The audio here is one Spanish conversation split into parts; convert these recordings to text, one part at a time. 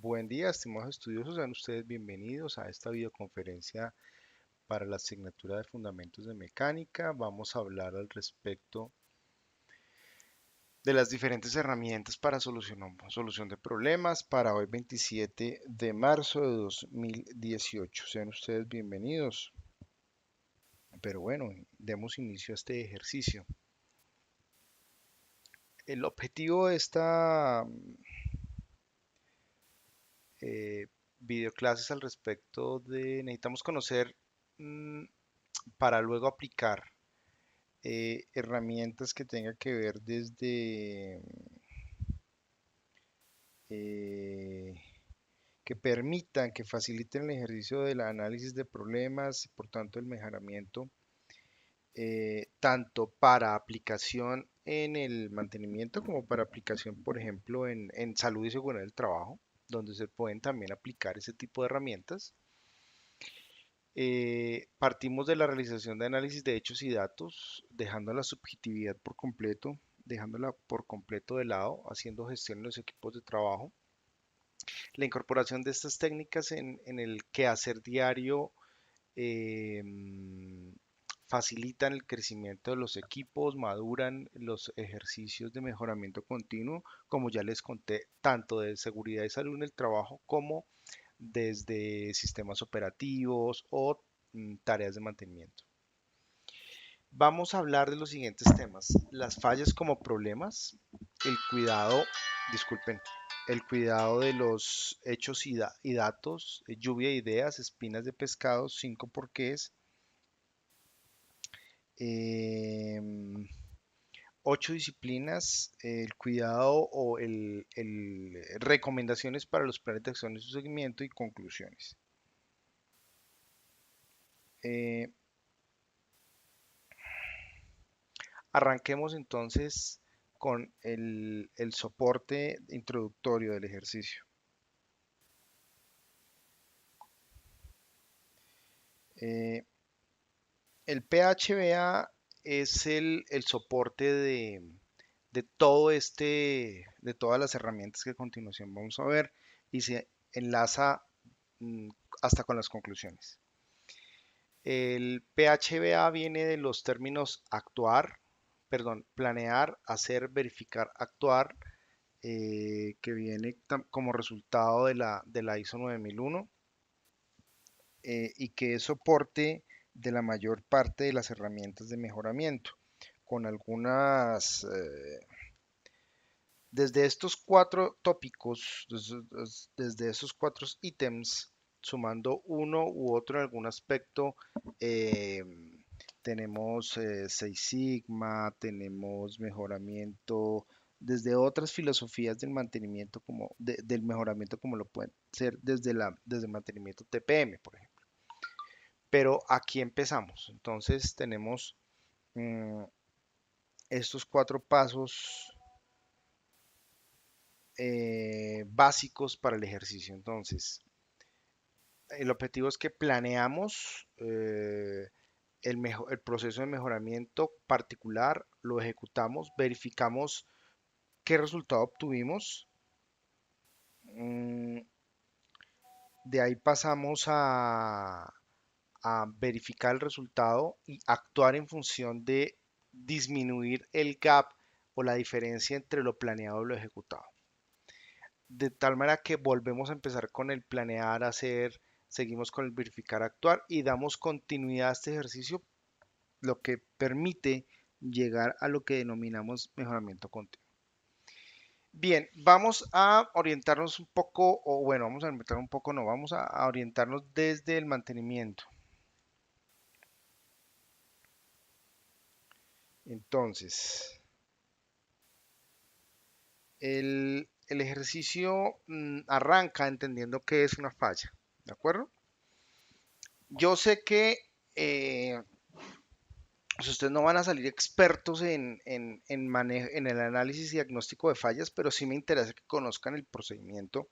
Buen día, estimados estudiosos. Sean ustedes bienvenidos a esta videoconferencia para la asignatura de Fundamentos de Mecánica. Vamos a hablar al respecto de las diferentes herramientas para solución de problemas para hoy 27 de marzo de 2018. Sean ustedes bienvenidos. Pero bueno, demos inicio a este ejercicio. El objetivo de esta eh, videoclases al respecto de necesitamos conocer mm, para luego aplicar herramientas que tengan que ver desde eh, que permitan, que faciliten el ejercicio del análisis de problemas y por tanto el mejoramiento, tanto para aplicación en el mantenimiento como para aplicación, por ejemplo, en salud y seguridad del trabajo, donde se pueden también aplicar ese tipo de herramientas. Partimos de la realización de análisis de hechos y datos, dejando la subjetividad por completo, dejándola por completo de lado, haciendo gestión en los equipos de trabajo. La incorporación de estas técnicas en el quehacer diario eh, facilitan el crecimiento de los equipos, maduran los ejercicios de mejoramiento continuo, como ya les conté, tanto de seguridad y salud en el trabajo como desde sistemas operativos o tareas de mantenimiento. Vamos a hablar de los siguientes temas: las fallas como problemas, el cuidado, disculpen, el cuidado de los hechos y datos, lluvia de ideas, espinas de pescado, cinco porqués, em, ocho disciplinas, el cuidado o recomendaciones para los planes de acción y su seguimiento y conclusiones. Eh, Arranquemos entonces con el soporte introductorio del ejercicio. Eh, el PHBA es el soporte de todo de todas las herramientas que a continuación vamos a ver y se enlaza mm, hasta con las conclusiones. El PHBA viene de los términos actuar, perdón, planear, hacer, verificar, actuar, que viene como resultado de la ISO 9001, y que es soporte de la mayor parte de las herramientas de mejoramiento, con algunas, desde estos cuatro tópicos, desde esos cuatro ítems, sumando uno u otro en algún aspecto, eh, tenemos Six Sigma, tenemos mejoramiento, desde otras filosofías del mantenimiento del mejoramiento como lo pueden ser desde el mantenimiento TPM, por ejemplo. Pero aquí empezamos. Entonces tenemos mm, estos cuatro pasos básicos para el ejercicio. Entonces, el objetivo es que planeamos el proceso de mejoramiento particular, lo ejecutamos, verificamos qué resultado obtuvimos. mm, de ahí pasamos a verificar el resultado y actuar en función de disminuir el gap o la diferencia entre lo planeado y lo ejecutado. De tal manera que volvemos a empezar con el planear, hacer, seguimos con el verificar, actuar y damos continuidad a este ejercicio, lo que permite llegar a lo que denominamos mejoramiento continuo. Bien, vamos a orientarnos un poco, o bueno, vamos a orientar un poco, no, vamos a orientarnos desde el mantenimiento. Entonces, el ejercicio arranca entendiendo que es una falla, ¿de acuerdo? Yo sé que pues ustedes no van a salir expertos en el análisis y diagnóstico de fallas, pero sí me interesa que conozcan el procedimiento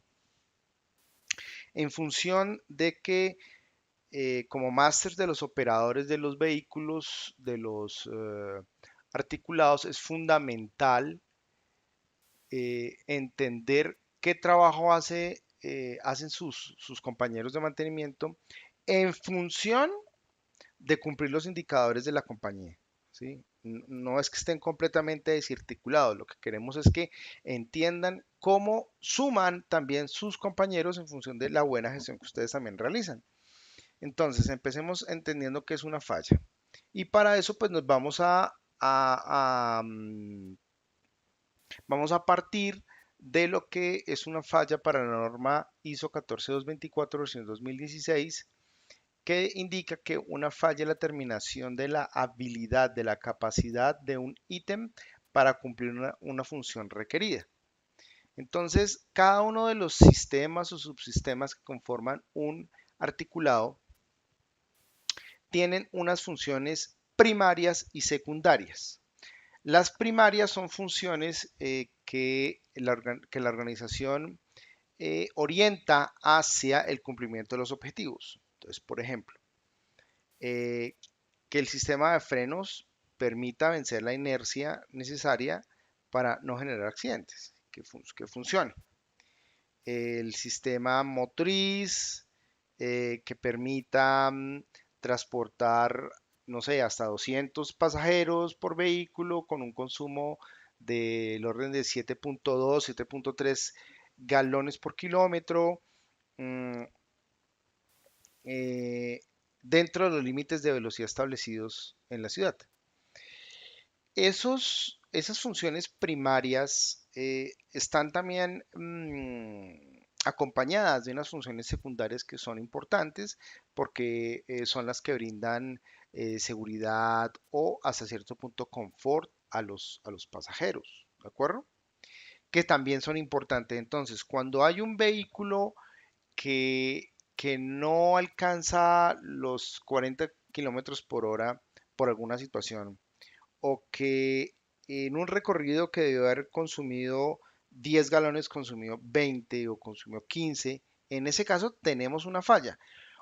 en función de que como máster de los operadores de los vehículos, de los articulados, es fundamental entender qué trabajo hace hacen sus compañeros de mantenimiento en función de cumplir los indicadores de la compañía, ¿sí? No es que estén completamente desarticulados, lo que queremos es que entiendan cómo suman también sus compañeros en función de la buena gestión que ustedes también realizan. Entonces, empecemos entendiendo que es una falla. Y para eso, pues nos vamos vamos a partir de lo que es una falla para la norma ISO 14224 versión 2016, que indica que una falla es la terminación de la habilidad, de la capacidad de un ítem para cumplir una función requerida. Entonces, cada uno de los sistemas o subsistemas que conforman un articulado tienen unas funciones primarias y secundarias. Las primarias son funciones que la organización orienta hacia el cumplimiento de los objetivos. Entonces, por ejemplo, eh, que el sistema de frenos permita vencer la inercia necesaria para no generar accidentes, que funcione. El sistema motriz que permita transportar, no sé, hasta 200 pasajeros por vehículo con un consumo del orden de 7.2, 7.3 galones por kilómetro, mm, eh, dentro de los límites de velocidad establecidos en la ciudad. Esas funciones primarias están también acompañadas de unas funciones secundarias que son importantes porque son las que brindan seguridad o hasta cierto punto confort a los pasajeros, ¿de acuerdo? Que también son importantes. Entonces, cuando hay un vehículo que no alcanza los 40 kilómetros por hora por alguna situación, o que en un recorrido que debió haber consumido 10 galones, consumió 20 o consumió 15, en ese caso tenemos una falla.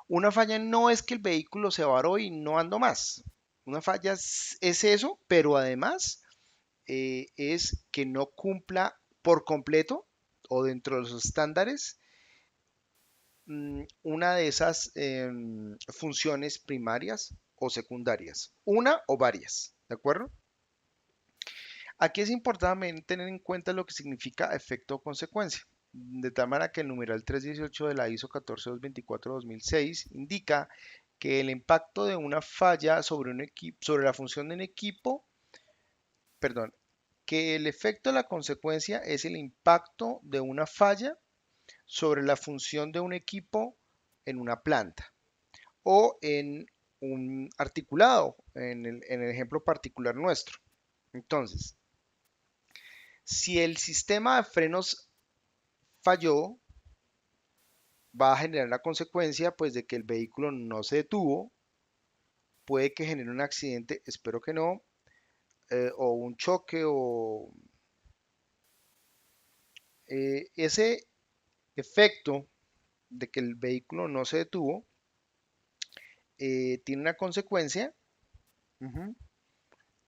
Una falla no es que el vehículo se varó y no andó más. Una falla es eso, pero además es que no cumpla por completo o dentro de los estándares una de esas funciones primarias o secundarias, una o varias, ¿de acuerdo? Aquí es importante tener en cuenta lo que significa efecto o consecuencia. De tal manera que el numeral 318 de la ISO 14224-2006 indica que el impacto de una falla sobre un equipo, sobre la función de un equipo, perdón, que el efecto de la consecuencia es el impacto de una falla sobre la función de un equipo en una planta o en un articulado, en el ejemplo particular nuestro. Entonces, si el sistema de frenos falló, va a generar la consecuencia pues de que el vehículo no se detuvo, puede que genere un accidente, espero que no, o un choque o ese efecto de que el vehículo no se detuvo tiene una consecuencia ujú,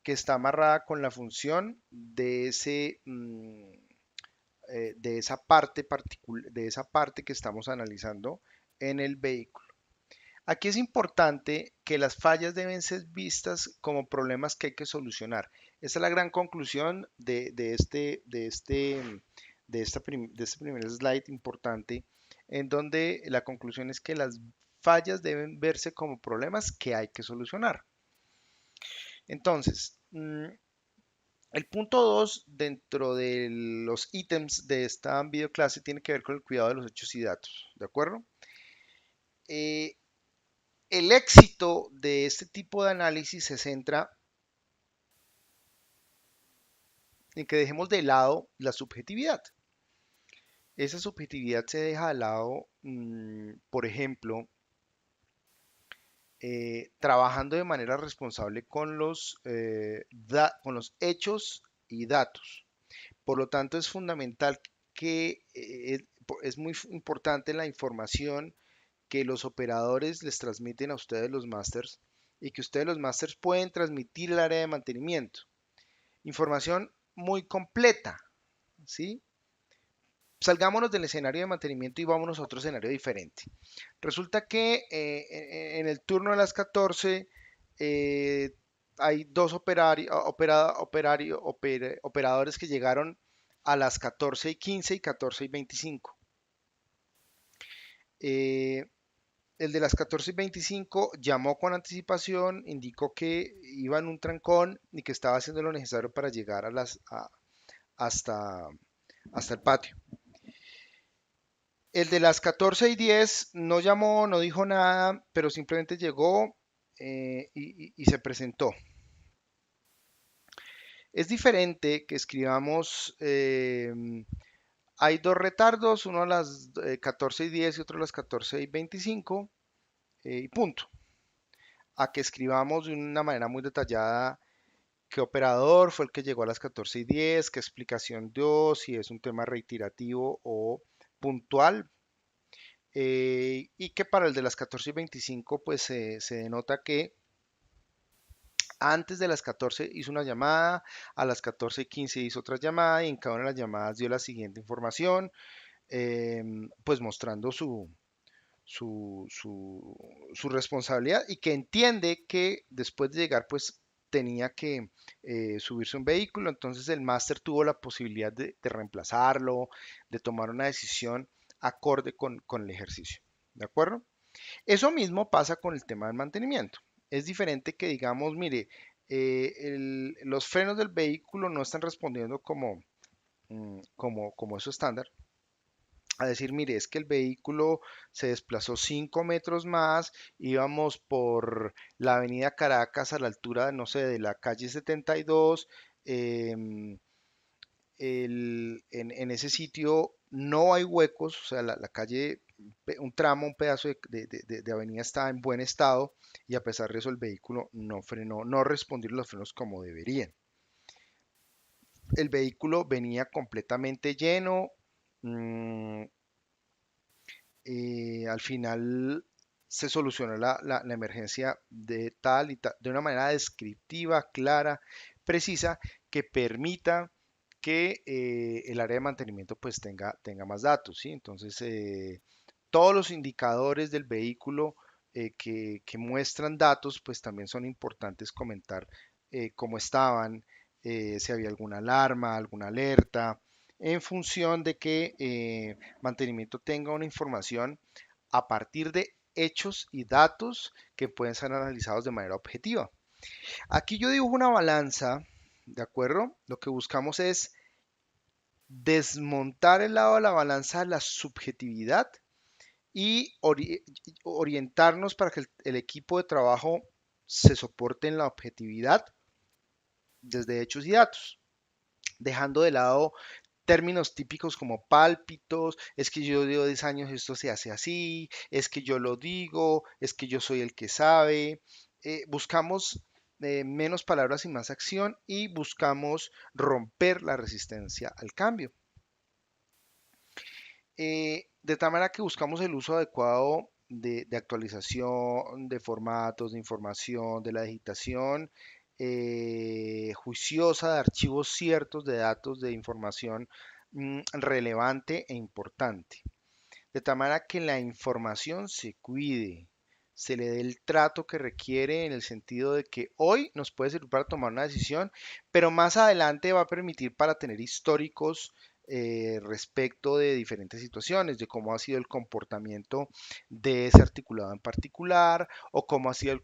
que está amarrada con la función de de esa parte de esa parte que estamos analizando en el vehículo. Aquí es importante que las fallas deben ser vistas como problemas que hay que solucionar. Esa es la gran conclusión de este primer slide importante, en donde la conclusión es que las fallas deben verse como problemas que hay que solucionar. Entonces, el punto 2 dentro de los ítems de esta videoclase tiene que ver con el cuidado de los hechos y datos, ¿de acuerdo? Eh, el éxito de este tipo de análisis se centra en que dejemos de lado la subjetividad. Esa subjetividad se deja de lado, por ejemplo, trabajando de manera responsable con los hechos y datos. Por lo tanto, es fundamental que es muy importante la información que los operadores les transmiten a ustedes los masters y que ustedes los masters pueden transmitir al área de mantenimiento. Información muy completa, ¿sí? Salgámonos del escenario de mantenimiento y vámonos a otro escenario diferente. Resulta que en el turno de las 14 eh, hay dos operadores que llegaron a las 14:15 y 14:25. Eh, el de las 14:25 llamó con anticipación, indicó que iba en un trancón y que estaba haciendo lo necesario para llegar hasta, hasta el patio. El de las 14:10 no llamó, no dijo nada, pero simplemente llegó y se presentó. Es diferente que escribamos, hay dos retardos, uno a las 14:10 y otro a las 14:25, y punto. A que escribamos de una manera muy detallada qué operador fue el que llegó a las 14:10, qué explicación dio, si es un tema reiterativo o puntual. Y que para el de las 14:25 pues se denota que antes de las 14 hizo una llamada, a las 14:15 hizo otra llamada y en cada una de las llamadas dio la siguiente información, pues mostrando su responsabilidad y que entiende que después de llegar pues tenía que subirse a un vehículo, entonces el máster tuvo la posibilidad de reemplazarlo, de tomar una decisión acorde con el ejercicio. ¿De acuerdo? Eso mismo pasa con el tema del mantenimiento. Es diferente que digamos, mire, los frenos del vehículo no están respondiendo como es su estándar. A decir, mire, es que el vehículo se desplazó 5 metros más, íbamos por la avenida Caracas a la altura, no sé, de la calle 72, em, en ese sitio no hay huecos, o sea, la calle, un tramo, un pedazo de avenida está en buen estado y a pesar de eso el vehículo no frenó, no respondió los frenos como deberían. El vehículo venía completamente lleno, mm, al final se solucionó la emergencia de tal y tal, de una manera descriptiva, clara, precisa, que permita que el área de mantenimiento pues tenga más datos, ¿sí? Entonces, todos los indicadores del vehículo que muestran datos pues también son importantes comentar cómo estaban, si había alguna alarma, alguna alerta, en función de que mantenimiento tenga una información a partir de hechos y datos que pueden ser analizados de manera objetiva. Aquí yo dibujo una balanza, ¿de acuerdo? Lo que buscamos es desmontar el lado de la balanza de la subjetividad y orientarnos para que el equipo de trabajo se soporte en la objetividad desde hechos y datos, dejando de lado términos típicos como pálpitos, es que yo llevo 10 años, esto se hace así, es que yo lo digo, es que yo soy el que sabe. Buscamos menos palabras y más acción y buscamos romper la resistencia al cambio. De tal manera que buscamos el uso adecuado de actualización, de formatos, de información, de la digitación juiciosa de archivos ciertos, de datos, de información relevante e importante. De tal manera que la información se cuide, se le dé el trato que requiere en el sentido de que hoy nos puede servir para tomar una decisión, pero más adelante va a permitir para tener históricos respecto de diferentes situaciones, de cómo ha sido el comportamiento de ese articulado en particular o cómo ha sido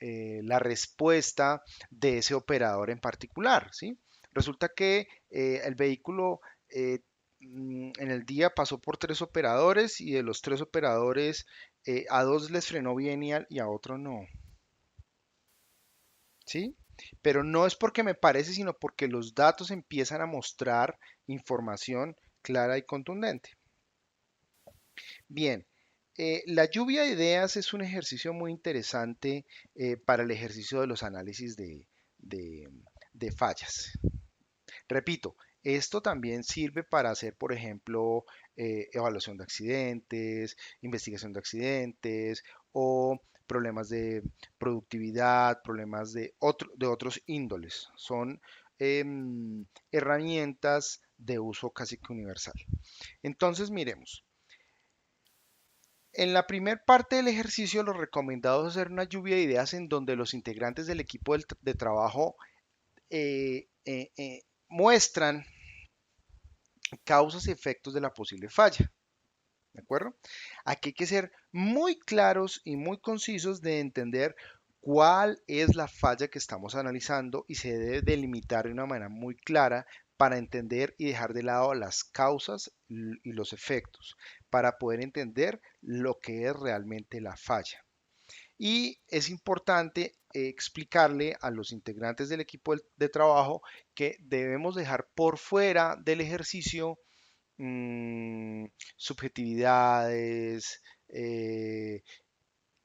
la respuesta de ese operador en particular, ¿sí? Resulta que el vehículo en el día pasó por tres operadores y de los tres operadores a dos les frenó bien y a otro no, ¿sí? Pero no es porque me parece, sino porque los datos empiezan a mostrar información clara y contundente. Bien, la lluvia de ideas es un ejercicio muy interesante para el ejercicio de los análisis de- de fallas. Repito, esto también sirve para hacer, por ejemplo, evaluación de accidentes, investigación de accidentes o problemas de productividad, problemas de otros índoles. Son herramientas de uso casi que universal. Entonces, miremos. En la primera parte del ejercicio, lo recomendado es hacer una lluvia de ideas en donde los integrantes del equipo de trabajo muestran causas y efectos de la posible falla. ¿De acuerdo? Aquí hay que ser muy claros y muy concisos de entender cuál es la falla que estamos analizando y se debe delimitar de una manera muy clara para entender y dejar de lado las causas y los efectos, para poder entender lo que es realmente la falla. Y es importante explicarle a los integrantes del equipo de trabajo que debemos dejar por fuera del ejercicio mm, subjetividades,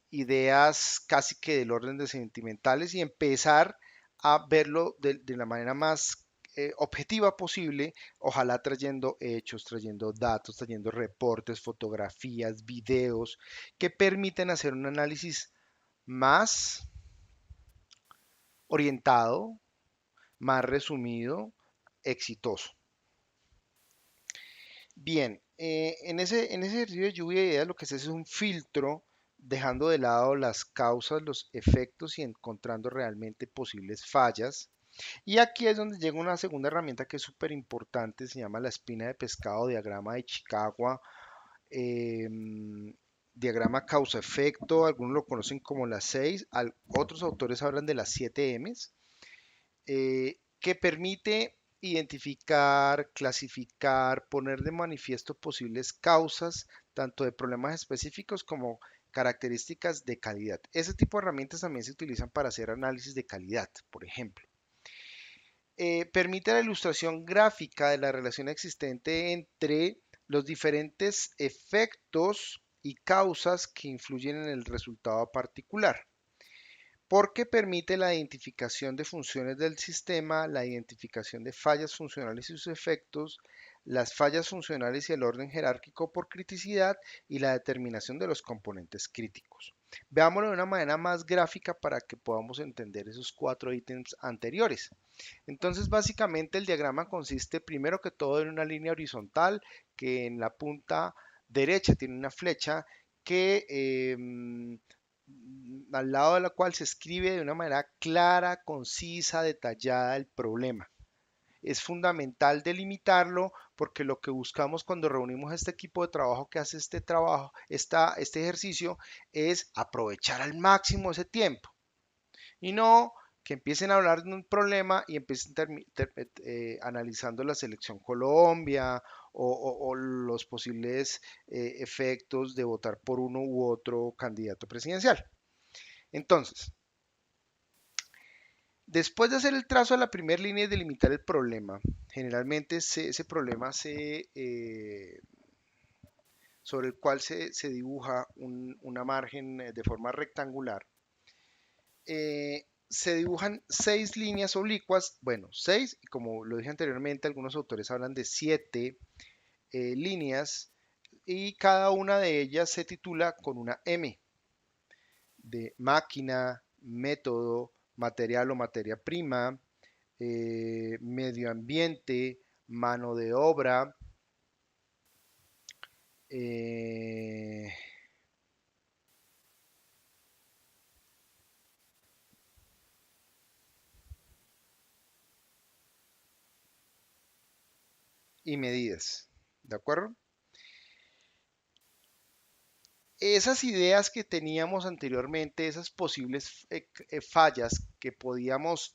ideas casi que del orden de sentimentales y empezar a verlo de la manera más objetiva posible, ojalá trayendo hechos, trayendo datos, trayendo reportes, fotografías, videos que permiten hacer un análisis más orientado, más resumido, exitoso. Bien, en ese ejercicio de lluvia de ideas lo que se hace es un filtro, dejando de lado las causas, los efectos y encontrando realmente posibles fallas. Y aquí es donde llega una segunda herramienta que es súper importante, se llama la espina de pescado, diagrama de Chicago, diagrama causa-efecto, algunos lo conocen como las 6, otros autores hablan de las 7 M's que permite identificar, clasificar, poner de manifiesto posibles causas, tanto de problemas específicos como características de calidad. Ese tipo de herramientas también se utilizan para hacer análisis de calidad, por ejemplo. Permite la ilustración gráfica de la relación existente entre los diferentes efectos y causas que influyen en el resultado particular porque permite la identificación de funciones del sistema, la identificación de fallas funcionales y sus efectos, las fallas funcionales y el orden jerárquico por criticidad y la determinación de los componentes críticos. Veámoslo de una manera más gráfica para que podamos entender esos 4 ítems anteriores. Entonces, básicamente el diagrama consiste primero que todo en una línea horizontal que en la punta derecha tiene una flecha que al lado de la cual se escribe de una manera clara, concisa, detallada el problema. Es fundamental delimitarlo porque lo que buscamos cuando reunimos este equipo de trabajo que hace este trabajo, este ejercicio, es aprovechar al máximo ese tiempo y no que empiecen a hablar de un problema y empiecen analizando la selección Colombia o los posibles efectos de votar por uno u otro candidato presidencial. Entonces, después de hacer el trazo de la primera línea y delimitar el problema, generalmente ese problema sobre el cual se dibuja una margen de forma rectangular, se dibujan 6 líneas oblicuas, bueno, 6, y como lo dije anteriormente, algunos autores hablan de 7 líneas, y cada una de ellas se titula con una M, de máquina, método, material o materia prima, medio ambiente, mano de obra, eh, y medidas. ¿De acuerdo? Esas ideas que teníamos anteriormente, esas posibles fallas que podíamos,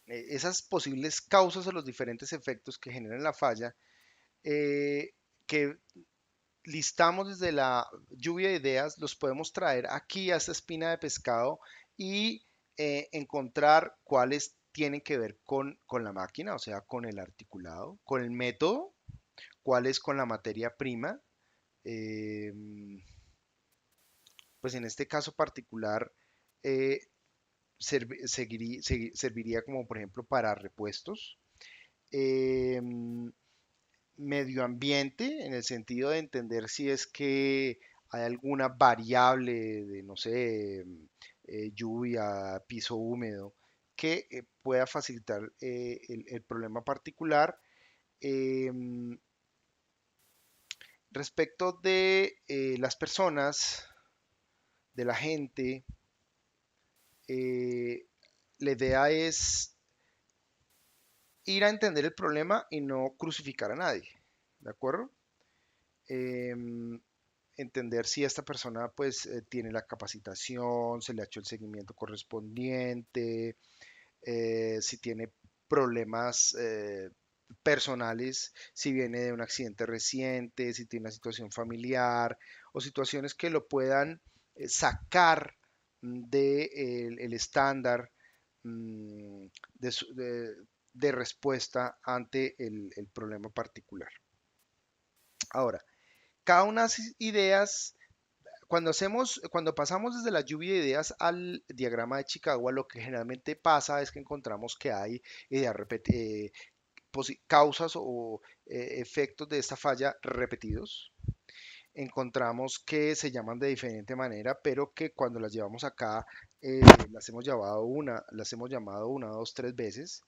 esas posibles causas o los diferentes efectos que generan la falla, eh, que listamos desde la lluvia de ideas, los podemos traer aquí a esta espina de pescado y encontrar cuáles tienen que ver con la máquina, o sea, con el articulado, con el método, cuáles con la materia prima. eh, pues en este caso particular, eh, serviría como por ejemplo para repuestos. Eh, Medio ambiente, en el sentido de entender si es que hay alguna variable de, no sé, lluvia, piso húmedo, que pueda facilitar el problema particular. Em, Respecto de las personas, de la gente, eh, la idea es ir a entender el problema y no crucificar a nadie, ¿de acuerdo? Em, Entender si esta persona pues tiene la capacitación, se le ha hecho el seguimiento correspondiente, si tiene problemas personales, si viene de un accidente reciente, si tiene una situación familiar o situaciones que lo puedan sacar de el estándar mm, de, de respuesta ante el problema particular. Ahora, cada una de las ideas, cuando pasamos desde la lluvia de ideas al diagrama de Chicago, lo que generalmente pasa es que encontramos que hay ideas causas o efectos de esta falla repetidos. Encontramos que se llaman de diferente manera, pero que cuando las llevamos acá, las hemos llamado una, dos, tres veces.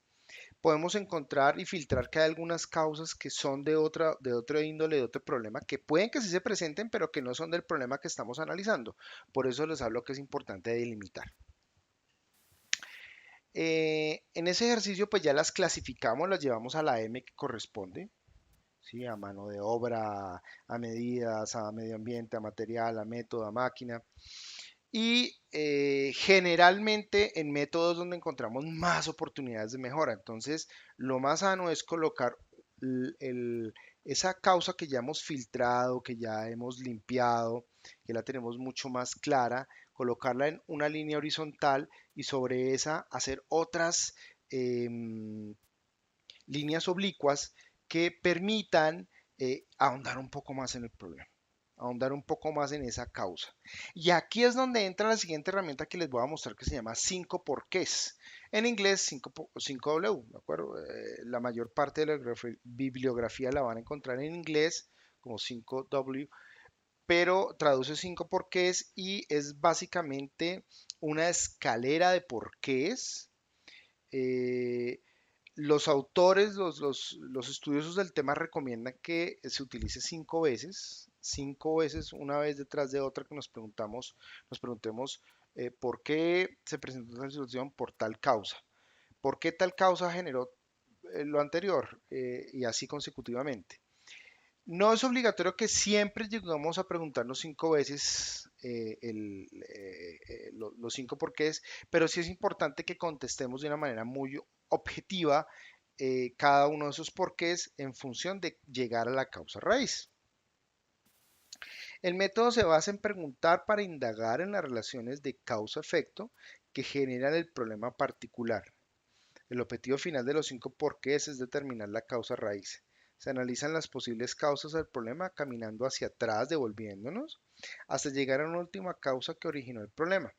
Podemos encontrar y filtrar que hay algunas causas que son de otro índole, de otro problema, que pueden que sí se presenten, pero que no son del problema que estamos analizando. Por eso les hablo que es importante delimitar. En ese ejercicio, pues ya las clasificamos, las llevamos a la M que corresponde, ¿sí? A mano de obra, a medidas, a medio ambiente, a material, a método, a máquina. Y generalmente en métodos donde encontramos más oportunidades de mejora. Entonces, lo más sano es colocar l- el- esa causa que ya hemos filtrado, que ya hemos limpiado, que la tenemos mucho más clara, colocarla en una línea horizontal y sobre esa hacer otras líneas oblicuas que permitan ahondar un poco más en el problema, ahondar un poco más en esa causa. Y aquí es donde entra la siguiente herramienta que les voy a mostrar que se llama 5 porqués. En inglés 5W, ¿de acuerdo? La mayor parte de la bibliografía la van a encontrar en inglés como 5W, pero traduce 5 porqués y es básicamente una escalera de porqués. eh, los autores, los estudiosos del tema recomiendan que se utilice 5 veces, una vez detrás de otra que nos preguntemos por qué se presentó esta situación por tal causa, por qué tal causa generó lo anterior y así consecutivamente. No es obligatorio que siempre lleguemos a preguntarnos 5 veces los 5 porqués, pero sí es importante que contestemos de una manera muy objetiva cada uno de esos porqués en función de llegar a la causa raíz. El método se basa en preguntar para indagar en las relaciones de causa-efecto que generan el problema particular. El objetivo final de los 5 porqués es determinar la causa raíz. Se analizan las posibles causas del problema caminando hacia atrás, devolviéndonos, hasta llegar a una última causa que originó el problema.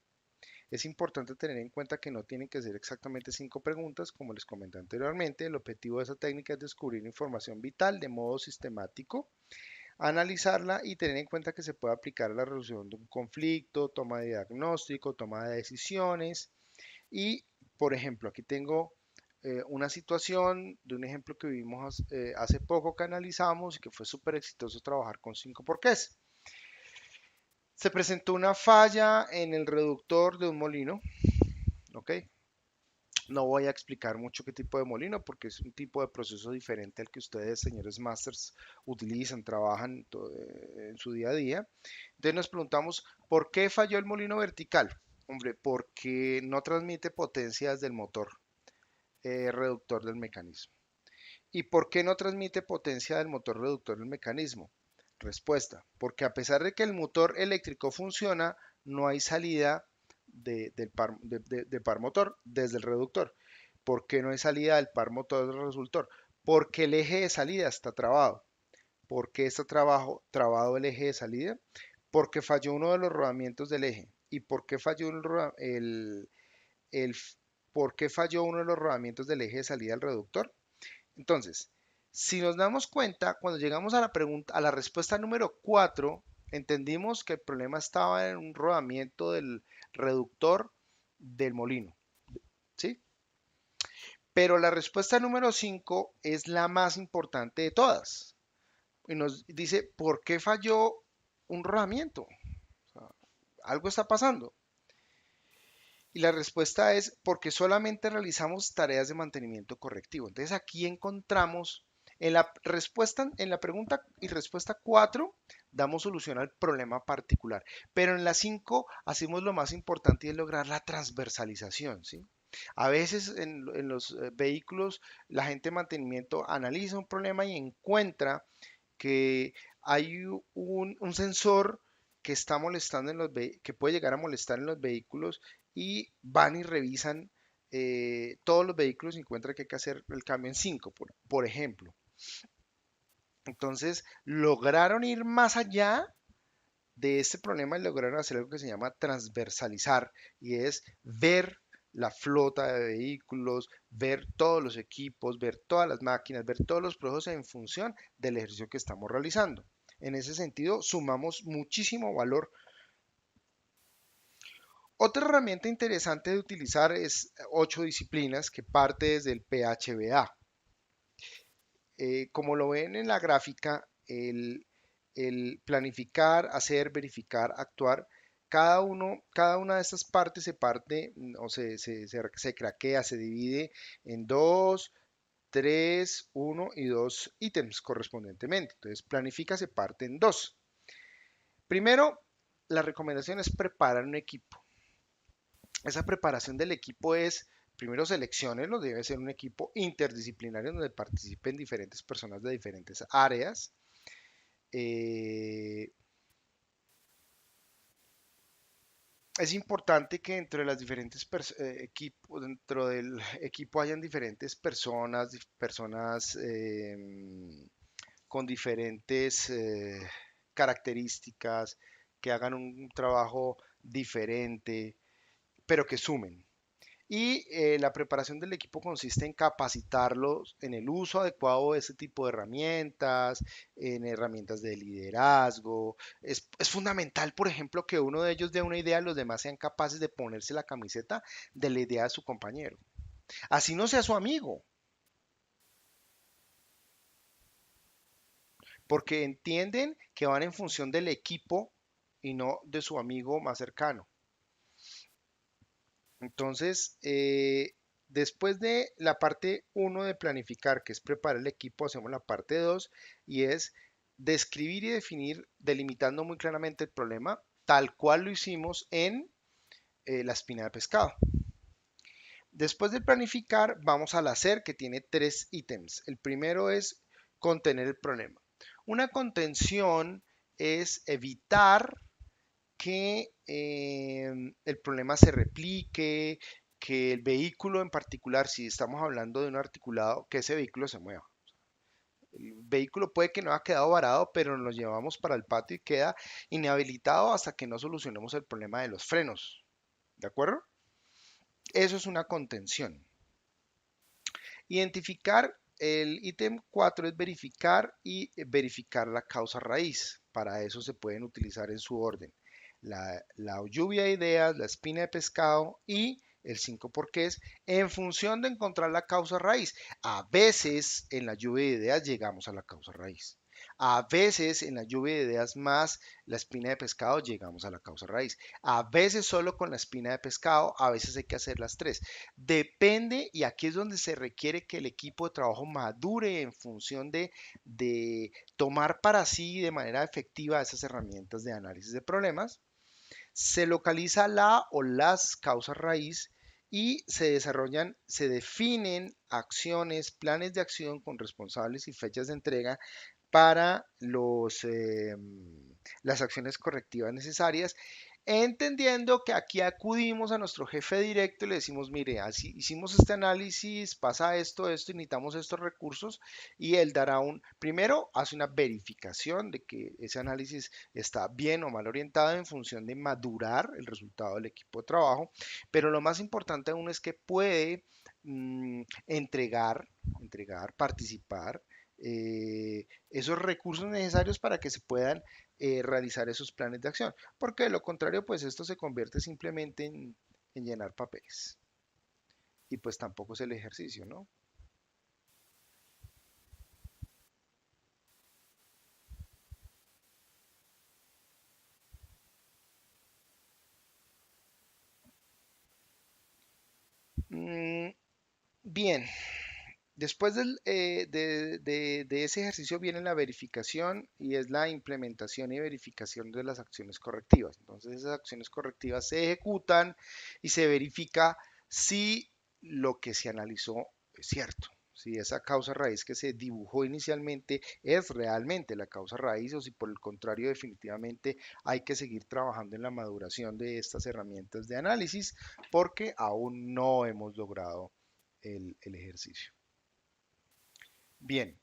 Es importante tener en cuenta que no tienen que ser exactamente 5 preguntas, como les comenté anteriormente. El objetivo de esa técnica es descubrir información vital de modo sistemático, analizarla y tener en cuenta que se puede aplicar a la resolución de un conflicto, toma de diagnóstico, toma de decisiones. Y, por ejemplo, aquí tengo una situación de un ejemplo que vimos hace poco que analizamos y que fue súper exitoso trabajar con 5 porqués. Se presentó una falla en el reductor de un molino, ¿ok? No voy a explicar mucho qué tipo de molino porque es un tipo de proceso diferente al que ustedes, señores masters, utilizan, trabajan en su día a día. Entonces nos preguntamos, ¿por qué falló el molino vertical? Hombre, porque no transmite potencia desde el motor reductor del mecanismo. ¿Y por qué no transmite potencia del motor reductor del mecanismo? Respuesta, porque a pesar de que el motor eléctrico funciona, no hay salida de par motor desde el reductor. ¿Por qué no hay salida del par motor del resultor? Porque el eje de salida está trabado. ¿Por qué está trabado el eje de salida? Porque falló uno de los rodamientos del eje. ¿Y por qué falló el, por qué falló uno de los rodamientos del eje de salida del reductor? Entonces, si nos damos cuenta, cuando llegamos a la pregunta, a la respuesta número 4, entendimos que el problema estaba en un rodamiento del reductor del molino, ¿sí? Pero la respuesta número 5 es la más importante de todas. Y nos dice, ¿por qué falló un rodamiento? O sea, algo está pasando. Y la respuesta es porque solamente realizamos tareas de mantenimiento correctivo. Entonces aquí encontramos en la respuesta, en la pregunta y respuesta 4 damos solución al problema particular. Pero en la 5 hacemos lo más importante y es lograr la transversalización, ¿sí? A veces en los vehículos la gente de mantenimiento analiza un problema y encuentra que hay un sensor que está molestando que puede llegar a molestar en los vehículos y van y revisan todos los vehículos y encuentran que hay que hacer el cambio en 5, por ejemplo. Entonces, lograron ir más allá de este problema y lograron hacer algo que se llama transversalizar y es ver la flota de vehículos, ver todos los equipos, ver todas las máquinas, ver todos los procesos en función del ejercicio que estamos realizando. En ese sentido, sumamos muchísimo valor. Otra herramienta interesante de utilizar es 8 disciplinas que parte desde el PHBA. Como lo ven en la gráfica, el planificar, hacer, verificar, actuar, cada una de estas partes se parte o se craquea, se divide en dos, tres, uno y dos ítems correspondientemente. Entonces, planifica se parte en dos. Primero, la recomendación es preparar un equipo. Esa preparación del equipo es, primero selecciónenlo, debe ser un equipo interdisciplinario donde participen diferentes personas de diferentes áreas. Eh, es importante que dentro de las diferentes equipos, dentro del equipo hayan diferentes personas, personas con diferentes características, que hagan un trabajo diferente, pero que sumen. Y la preparación del equipo consiste en capacitarlos en el uso adecuado de este tipo de herramientas, en herramientas de liderazgo. Es fundamental, por ejemplo, que uno de ellos dé una idea y los demás sean capaces de ponerse la camiseta de la idea de su compañero. Así no sea su amigo, porque entienden que van en función del equipo y no de su amigo más cercano. Entonces, después de la parte uno de planificar, que es preparar el equipo, hacemos la parte 2 y es describir y definir, delimitando muy claramente el problema, tal cual lo hicimos en la espina de pescado. Después de planificar, vamos al hacer, que tiene 3 ítems. El primero es contener el problema. Una contención es evitar que el problema se replique, que el vehículo en particular, si estamos hablando de un articulado, que ese vehículo se mueva. El vehículo puede que no haya quedado varado, pero nos lo llevamos para el patio y queda inhabilitado hasta que no solucionemos el problema de los frenos. ¿De acuerdo? Eso es una contención. Identificar, el ítem 4 es verificar y verificar la causa raíz. Para eso se pueden utilizar en su orden la lluvia de ideas, la espina de pescado y el 5 porqués en función de encontrar la causa raíz. A veces en la lluvia de ideas llegamos a la causa raíz. A veces en la lluvia de ideas más la espina de pescado llegamos a la causa raíz. A veces solo con la espina de pescado, a veces hay que hacer las tres. Depende, y aquí es donde se requiere que el equipo de trabajo madure en función de tomar para sí de manera efectiva esas herramientas de análisis de problemas. Se localiza la o las causas raíz y se desarrollan, se definen acciones, planes de acción con responsables y fechas de entrega para las acciones correctivas necesarias, entendiendo que aquí acudimos a nuestro jefe directo y le decimos, mire, así hicimos este análisis, pasa esto, esto, y necesitamos estos recursos, y él dará primero hace una verificación de que ese análisis está bien o mal orientado en función de madurar el resultado del equipo de trabajo, pero lo más importante aún es que puede entregar, participar esos recursos necesarios para que se puedan realizar esos planes de acción, porque de lo contrario, pues esto se convierte simplemente en llenar papeles. y pues tampoco es el ejercicio, ¿no? Mm, bien, después de ese ejercicio viene la verificación y es la implementación y verificación de las acciones correctivas. Entonces esas acciones correctivas se ejecutan y se verifica si lo que se analizó es cierto. Si esa causa raíz que se dibujó inicialmente es realmente la causa raíz o si por el contrario definitivamente hay que seguir trabajando en la maduración de estas herramientas de análisis porque aún no hemos logrado el ejercicio. Bien,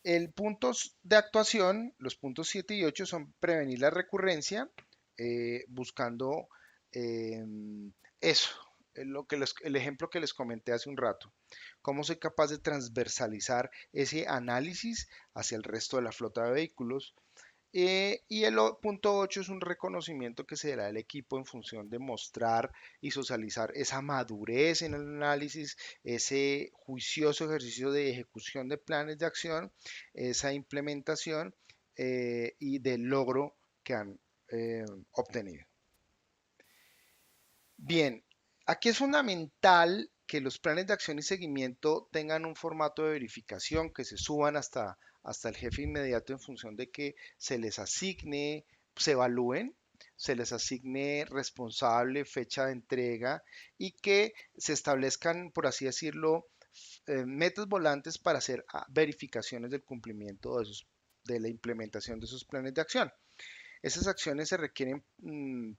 el puntos de actuación, los puntos 7 y 8 son prevenir la recurrencia, buscando eh, eso, el ejemplo que les comenté hace un rato. Cómo soy capaz de transversalizar ese análisis hacia el resto de la flota de vehículos. Y el punto 8 es un reconocimiento que se da al equipo en función de mostrar y socializar esa madurez en el análisis, ese juicioso ejercicio de ejecución de planes de acción, esa implementación y del logro que han obtenido. Bien, aquí es fundamental que los planes de acción y seguimiento tengan un formato de verificación, que se suban hasta el jefe inmediato en función de que se les asigne, se evalúen, se les asigne responsable, fecha de entrega y que se establezcan, por así decirlo, metas volantes para hacer verificaciones del cumplimiento de la implementación de esos planes de acción. Esas acciones se requieren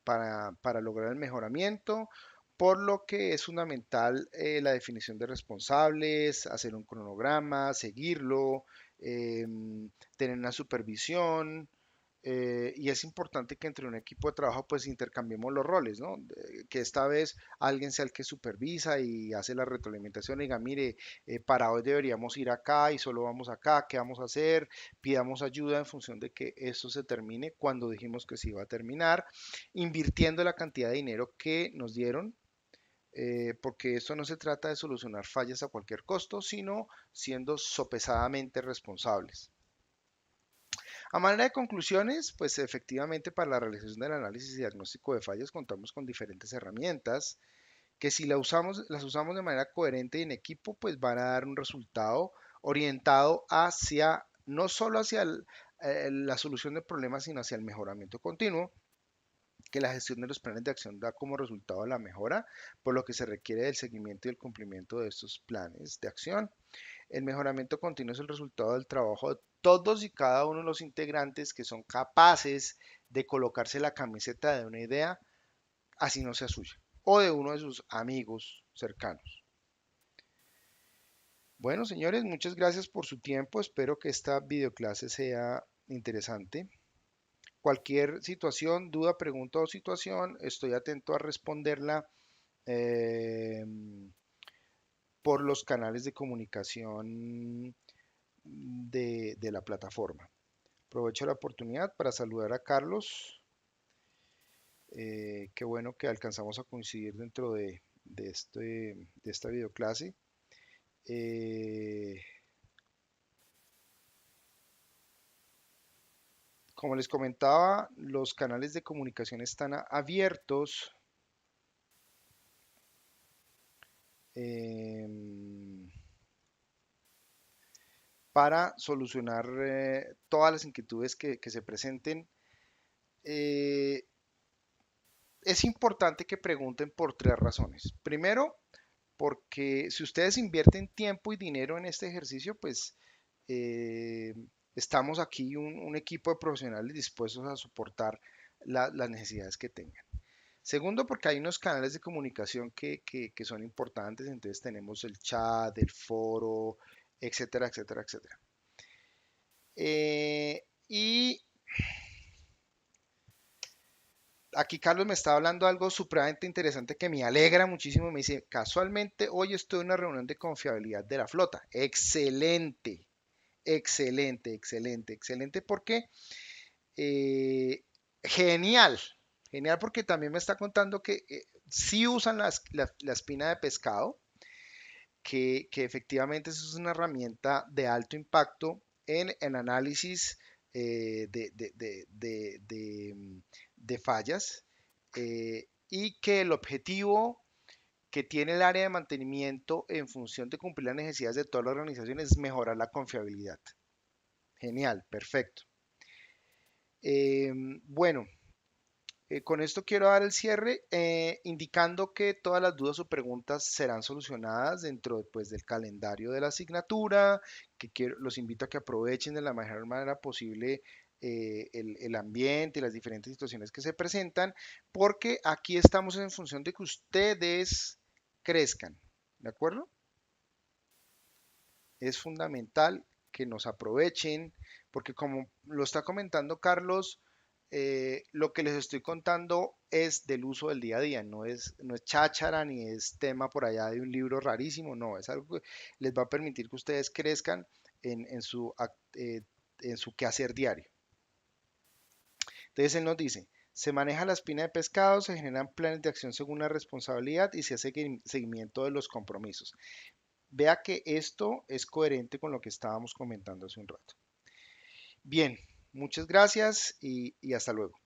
para lograr el mejoramiento, por lo que es fundamental la definición de responsables, hacer un cronograma, seguirlo, tener una supervisión, y es importante que entre un equipo de trabajo pues intercambiemos los roles, ¿no? Que esta vez alguien sea el que supervisa y hace la retroalimentación y diga, mire, para hoy deberíamos ir acá y solo vamos acá, ¿qué vamos a hacer? Pidamos ayuda en función de que esto se termine cuando dijimos que se iba a terminar, invirtiendo la cantidad de dinero que nos dieron. Porque esto no se trata de solucionar fallas a cualquier costo, sino siendo sopesadamente responsables. A manera de conclusiones, pues efectivamente para la realización del análisis y diagnóstico de fallas contamos con diferentes herramientas que si las usamos de manera coherente y en equipo, pues van a dar un resultado orientado hacia, no solo hacia la solución de problemas, sino hacia el mejoramiento continuo, que la gestión de los planes de acción da como resultado la mejora, por lo que se requiere del seguimiento y el cumplimiento de estos planes de acción. El mejoramiento continuo es el resultado del trabajo de todos y cada uno de los integrantes que son capaces de colocarse la camiseta de una idea, así no sea suya, o de uno de sus amigos cercanos. Bueno, señores, muchas gracias por su tiempo. Espero que esta videoclase sea interesante. Cualquier situación, duda, pregunta o situación, estoy atento a responderla eh, por los canales de comunicación de la plataforma. Aprovecho la oportunidad para saludar a Carlos. Qué bueno que alcanzamos a coincidir dentro de esta videoclase. Eh, Como les comentaba, los canales de comunicación están abiertos em, para solucionar todas las inquietudes que se presenten. Eh, es importante que pregunten por tres razones. Primero, porque si ustedes invierten tiempo y dinero en este ejercicio, pues eh, estamos aquí un equipo de profesionales dispuestos a soportar las necesidades que tengan. Segundo, porque hay unos canales de comunicación que son importantes, entonces tenemos el chat, el foro, etcétera, etcétera, etcétera. Y aquí Carlos me está hablando algo supremamente interesante que me alegra muchísimo. Me dice, casualmente hoy estoy en una reunión de confiabilidad de la flota. Excelente, excelente, excelente, excelente, porque eh, genial, genial porque también me está contando que Sí usan la espina de pescado, que efectivamente eso es una herramienta de alto impacto en análisis de fallas, y que el objetivo que tiene el área de mantenimiento en función de cumplir las necesidades de todas las organizaciones es mejorar la confiabilidad. Genial, perfecto. Bueno, con esto quiero dar el cierre, indicando que todas las dudas o preguntas serán solucionadas dentro pues, del calendario de la asignatura, los invito a que aprovechen de la mejor manera posible el ambiente y las diferentes situaciones que se presentan, porque aquí estamos en función de que ustedes crezcan, ¿de acuerdo? Es fundamental que nos aprovechen, porque como lo está comentando Carlos, lo que les estoy contando es del uso del día a día, no es cháchara ni es tema por allá de un libro rarísimo, no, es algo que les va a permitir que ustedes crezcan en su quehacer diario. Entonces él nos dice, se maneja la espina de pescado, se generan planes de acción según la responsabilidad y se hace seguimiento de los compromisos. Vea que esto es coherente con lo que estábamos comentando hace un rato. Bien, muchas gracias y hasta luego.